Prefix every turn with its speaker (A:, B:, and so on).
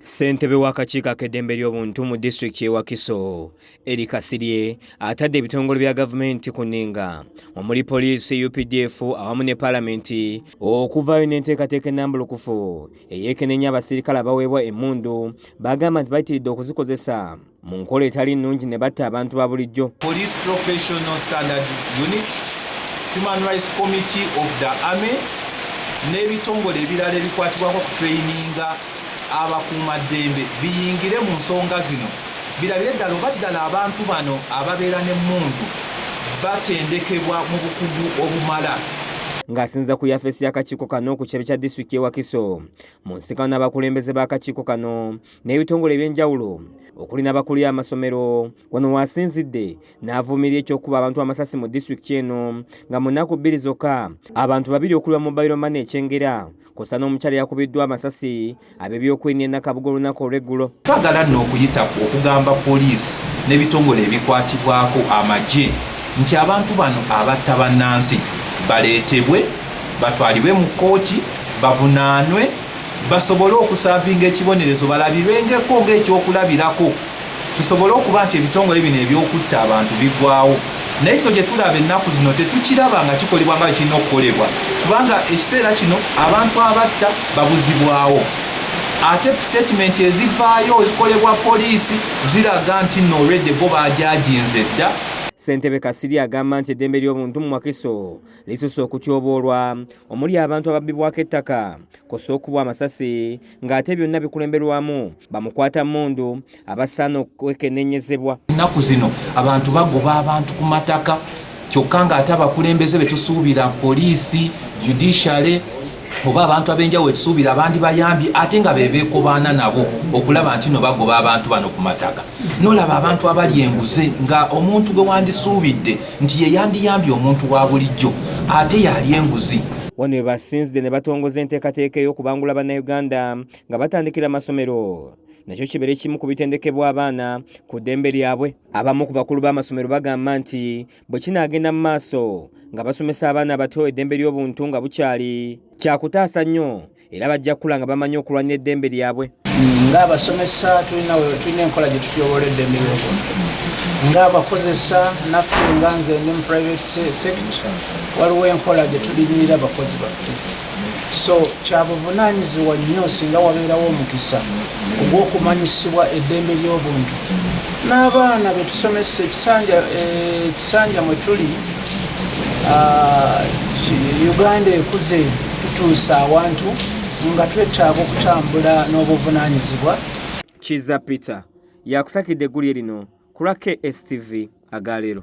A: Ssentebe w'akakiiko ak'eddembe ly'obuntu mu disitulikiti y'e Wakiso eri Kasirye atadde ebitongole bya gavumenti ku nninga omuli poliisi, Updf awamu ne paalamenti okuvaayo n'enteekateeka ennambulukufu eyeekenneenya abasirikale abaweebwa emmundu bagamba nti bayitiridde okuzikozesa mu nkola etali nnungi ne batta abantu ba bulijjo.
B: Police Professional Standard Unit, Human Rights Committee of the Army n'ebitongole ebirala ebikwatibwako ku traininga abakuumaddembe biyingire mu nsonga zino birabire ddala oba ddala abantu bano ababeera n'emmundu batendekebwa mu bukugu obumala.
A: Ng'asinziza ku yafeesi y'akakiiko kano ku kitebe kya disitulikiti y'e Wakiso mu nsisinkano n'abakulembeze b'akakiiko kano n'ebitongole eby'enjawulo okuli n'abakulira amasomero, wano wasinzidde n'avumirira ekyokuba abantu amasasi mu disitulikiti eno nga mu nnaku 2 zokka abantu 2 okulwa mobile money ekyengera kosa n'omukyala yakubiddwa amasasi ab'ebyokwerinda e Nakabugo olunaku olw'eggulo.
B: Twagala nno okuyita okugamba poliisi n'ebitongole ebikwatibwako amagye nti abantu bano abatta bannansi baleetebwe batwalibwe mu kkooti bavunaanwe basobole okusaavinga ekibonerezo balabirwengeko ng'ekyokulabirako tusobole okuba nti ebitongole bino ebyokutta abantu bigwawo. naye kino gye tulaba ennaku zino tetukiraba nga kikolebwa nga kirina okukolebwa kubanga ekiseera kino abantu abatta babuzibwawo ate sitatimenti ezivaayo ezikolebwa poliisi ziraga nti nno olwedde bo bajajinze dda.
A: Ssentebe Kasirye agamba nti eddembe ly'obuntu mu Wakiso lisusse okutyoboolwa omuli abantu ababbibwako ettaka kosa okubwa amasasi ng'ate byonna bikulemberwamu bamukwata mmundu abasaana okwekennenyezebwa.
B: Ennaku zino abantu bagoba abantu ku mataka kyokka ng'ate abakulembeze be tusuubira poliisi, judiciary oba abantu ab'enjawulo tusuubira abandi bayambi ate nga bebeekobaana nabo okulaba nti no bagoba abantu bano ku mataka. Nolaba abantu abali enguze nga omuntu gwe wandisuubidde nti ye yandiyambye omuntu wa bulijjo ate yali enguzi.
A: Wano we basinzidde ne batongoza enteekateeka ey'okubangula bannayuganda nga batandikira amasomero nakyo kibeere kimu ku bitendekebwa abaana ku ddembe lyabwe. Abamu ku bakulu b'amasomero bagamba nti bwe kinaagenda mu maaso nga basomesa abaana abato eddembe ly'obuntu nga bukyali kyakutaasa nnyo era bajja kukula nga bamanyi okulwanya eddembe lyabwe.
C: Ng'abasomesa tulina enkola gye tutyobola eddembe ly'obuntu, ng'abakozesa naffe nga nze ndi mu private sector waliwo enkola gye tulinyirira abakozi baffe. So kyabuvunaanyizibwa nnyo singa wabeerawo omukisa ogw'okumanyisibwa eddembe ly'obuntu n'abaana be tusomesa ekisanja mwe tuli Uganda ekuze tutuusa awantu nga twetaaga okutambula n'obuvunaanyizibwa.
A: Kiza Peter yakusakidde eggulire lino ku lwa KSTV agaleero.